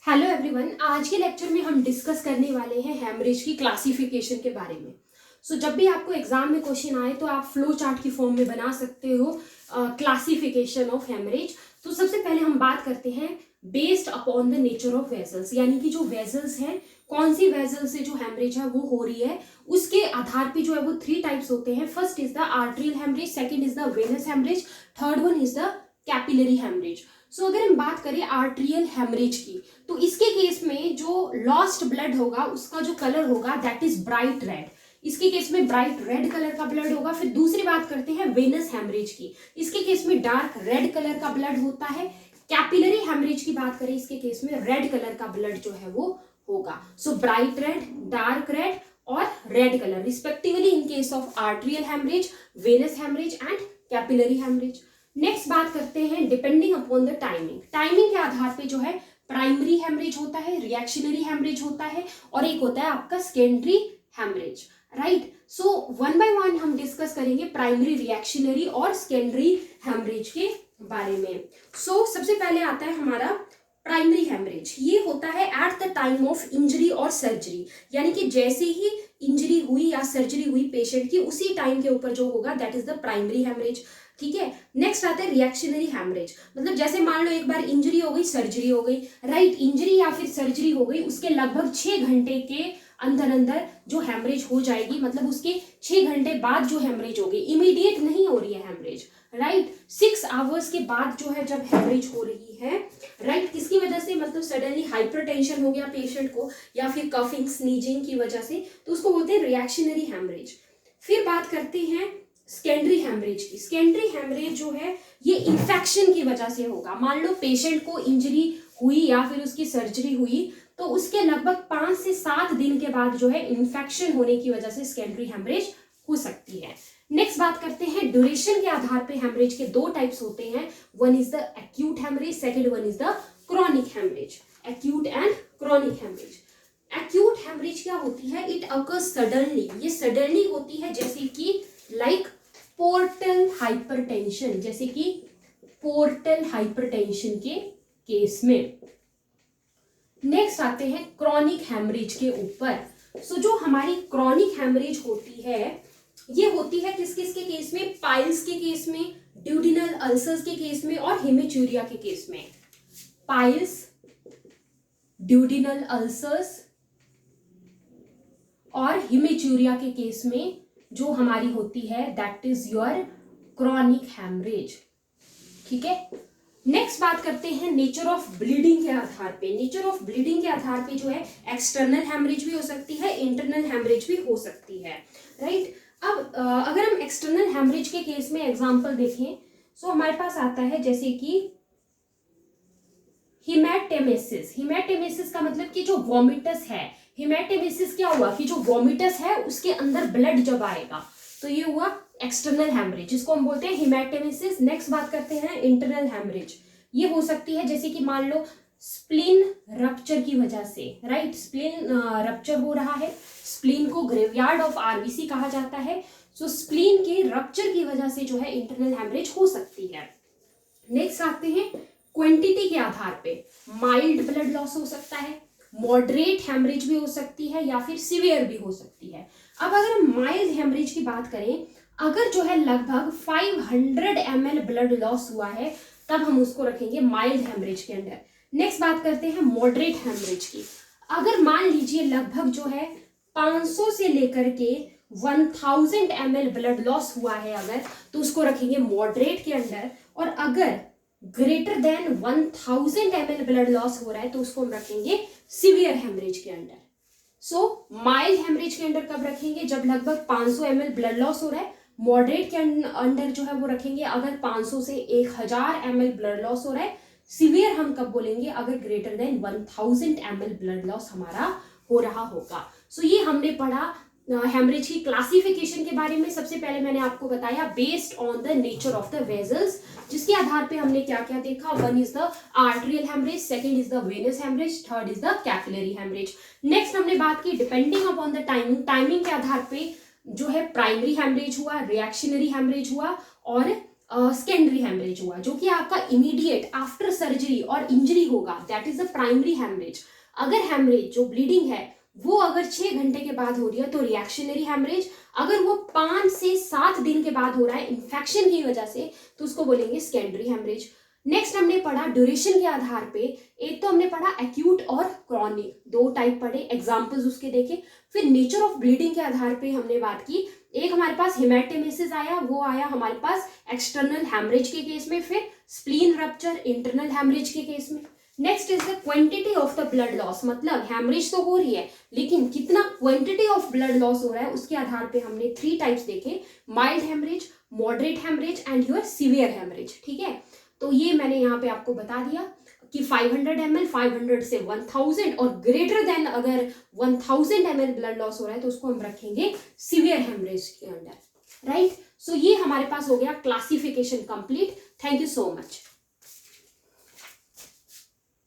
Hello everyone, आज के lecture में हम डिस्कस करने वाले हैं हैमरेज की क्लासिफिकेशन के बारे में। जब भी आपको एग्जाम में क्वेश्चन आए तो आप फ्लो चार्ट की फॉर्म में बना सकते हो क्लासिफिकेशन ऑफ हैमरेज। तो सबसे पहले हम बात करते हैं based upon the nature of vessels, यानी कि जो वेजल्स हैं, कौन सी वेजल से जो हैमरेज है वो हो रही है, उसके आधार पे जो है वो 3 टाइप्स होते हैं। First is the arterial haemorrhage, second is the venous haemorrhage, third one is the capillary haemorrhage. अगर हम बात करें आर्टरियल हैमरेज की, तो इसके केस में जो लॉस्ट ब्लड होगा उसका जो कलर होगा दैट इज ब्राइट रेड। इसके केस में ब्राइट रेड कलर का ब्लड होगा। फिर दूसरी बात करते हैं वेनस हैमरेज की, इसके केस में डार्क रेड कलर का ब्लड होता है। कैपिलरी हैमरेज की बात करें, इसके केस में रेड कलर का ब्लड जो है वो होगा। ब्राइट रेड, डार्क रेड और red colour respectively in case of arterial haemorrhage, venous haemorrhage and capillary haemorrhage. Next बात करते हैं depending upon the timing. Timing के आधार पे जो है प्राइमरी हैमरेज होता है, रिएक्शनरी हैमरेज होता है और एक होता है आपका secondary haemorrhage, right. One by one हम डिस्कस करेंगे प्राइमरी, रिएक्शनरी और सेकेंडरी हैमरेज के बारे में। सबसे पहले आता है हमारा प्राइमरी हैमरेज। ये होता है at the time of injury और सर्जरी, यानी कि जैसे ही इंजरी हुई या सर्जरी हुई पेशेंट की, उसी टाइम के ऊपर जो होगा that is the primary haemorrhage, ठीक है। नेक्स्ट आता है रिएक्शनरी हैमरेज, मतलब जैसे मान लो एक बार इंजरी हो गई, सर्जरी हो गई, राइट। इंजरी या फिर सर्जरी हो गई, उसके लगभग 6 घंटे के अंदर अंदर जो हैमरेज हो जाएगी, मतलब उसके 6 घंटे बाद जो हैमरेज होगी, इमीडिएट नहीं हो रही है हैमरेज, राइट। 6 आवर्स के बाद जो है जब हैमरेज हो रही है, राइट, किसकी वजह से, मतलब सडनली हाइपरटेंशन हो गया पेशेंट को या फिर कफिंग स्नीजिंग की वजह से, तो उसको बोलते हैं रिएक्शनरी हैमरेज। फिर बात करते हैं सेकेंडरी हैमरेज की। सेकेंडरी हैमरेज जो है ये इन्फेक्शन की वजह से होगा। मान लो पेशेंट को इंजरी हुई या फिर उसकी सर्जरी हुई, तो उसके लगभग 5 से 7 दिन के बाद जो है इन्फेक्शन होने की वजह से सेकेंडरी हैमरेज हो सकती है। नेक्स्ट बात करते हैं ड्यूरेशन के आधार पे हैमरेज के 2 टाइप्स होते हैं। One is the acute haemorrhage, second one is the chronic haemorrhage. Acute and chronic haemorrhage. Acute haemorrhage क्या होती है? इट अकर्स सडनली, ये सडनली होती है, जैसे कि लाइक पोर्टल हाइपरटेंशन, जैसे कि पोर्टल हाइपरटेंशन के केस में। नेक्स्ट आते हैं क्रॉनिक हैमरेज के ऊपर। जो हमारी क्रॉनिक हैमरेज होती है, ये होती है किस किस के केस में? पाइल्स के केस में, ड्यूडिनल अल्सर्स के केस में और हेमेचूरिया के केस में। पाइल्स, ड्यूडिनल अल्सर्स और हेमेचूरिया के केस में जो हमारी होती है that is your chronic haemorrhage, ठीक है। नेक्स्ट बात करते हैं नेचर ऑफ ब्लीडिंग के आधार पे। नेचर ऑफ ब्लीडिंग के आधार पे जो है एक्सटर्नल हैमरेज भी हो सकती है, इंटरनल हैमरेज भी हो सकती है, राइट। अब अगर हम एक्सटर्नल हैमरेज के केस में एग्जांपल देखें, हमारे पास आता है जैसे कि हिमेटेमेसिस। हिमेटेमेसिस का मतलब कि जो वॉमिटस है, हिमेटेमेसिस क्या हुआ कि जो वॉमिटस है उसके अंदर ब्लड जब आएगा, तो ये हुआ एक्सटर्नल हैमरेज, जिसको हम बोलते हैं हिमेटेमेसिस। नेक्स्ट बात करते हैं इंटरनल हैमरेज। ये हो सकती है जैसे कि मान लो स्प्लीन रप्चर की वजह से, राइट, स्प्लीन रप्चर हो रहा है। स्प्लीन को ग्रेवयार्ड ऑफ आरबीसी कहा जाता है। स्प्लीन के रप्चर की वजह से जो है इंटरनल हैमरेज हो सकती है। नेक्स्ट आते हैं क्वांटिटी के आधार पे। माइल्ड ब्लड लॉस हो सकता है, मॉडरेट हैमरेज भी हो सकती है या फिर सीवियर भी हो सकती है। अब अगर हम माइल्ड हैमरेज की बात करें, अगर जो है लगभग 500 ml ब्लड लॉस हुआ है, तब हम उसको रखेंगे माइल्ड हैमरेज के अंडर। नेक्स्ट बात करते हैं मॉडरेट हैमरेज की। अगर मान लीजिए लगभग जो है 500 से लेकर के 1000 ml ब्लड लॉस हुआ है अगर, तो उसको रखेंगे मॉडरेट के अंडर। और अगर greater than 1000 ml blood loss हो रहा है तो उसको हम रखेंगे सीवियर हैमरेज के अंडर। माइल्ड हैमरेज के अंडर कब रखेंगे? जब लगभग 500 ml ब्लड लॉस हो रहा है। मॉडरेट के अंडर जो है वो रखेंगे अगर 500 से 1000 ml ब्लड लॉस हो रहा है। सीवियर हम कब बोलेंगे? अगर greater than 1000 ml blood loss हमारा हो रहा होगा। ये हमने पढ़ा हैमरेज की क्लासिफिकेशन के बारे में। सबसे पहले मैंने आपको बताया based on the nature of the vessels, जिसके आधार पे हमने क्या क्या देखा। One is the arterial haemorrhage, second is the venous haemorrhage, third is the capillary haemorrhage. Next हमने बात की depending upon the timing. Timing के आधार पे जो है प्राइमरी हैमरेज हुआ, रिएक्शनरी हैमरेज हुआ और सेकेंडरी हेमरेज हुआ, जो कि आपका इमीडिएट आफ्टर सर्जरी और इंजरी होगा, that is the primary haemorrhage. अगर हेमरेज जो ब्लीडिंग है वो अगर 6 घंटे के बाद हो रही है तो रिएक्शनरी हेमरेज, अगर वो 5 से 7 दिन के बाद हो रहा है इन्फेक्शन की वजह से तो उसको बोलेंगे सेकेंडरी हेमरेज। नेक्स्ट हमने पढ़ा ड्यूरेशन के आधार पे, एक तो हमने पढ़ा एक्यूट और क्रॉनिक, 2 टाइप पढ़े, एग्जांपल्स उसके देखे। फिर नेचर ऑफ ब्लीडिंग के आधार पे हमने बात की, एक हमारे पास हेमेटेमेसिस आया, वो आया हमारे पास एक्सटर्नल हेमरेज के केस में, फिर स्प्लीन रप्चर इंटरनल हेमरेज के केस में। Next is the quantity of the blood loss, मतलब हेमरेज तो हो रही है लेकिन कितना क्वांटिटी ऑफ ब्लड लॉस हो रहा है उसके आधार पे हमने 3 टाइप्स देखे, mild haemorrhage, moderate haemorrhage and your severe haemorrhage. ठीक है, तो ये मैंने यहाँ पे आपको बता दिया कि 500 ml, 500 से 1000 और ग्रेटर देन अगर 1000 ml ब्लड लॉस हो रहा है तो उसको हम रखेंगे सीवियर हेमरेज के अंडर, राइट। सो ये हमारे पास हो गया classification complete. Thank you so much.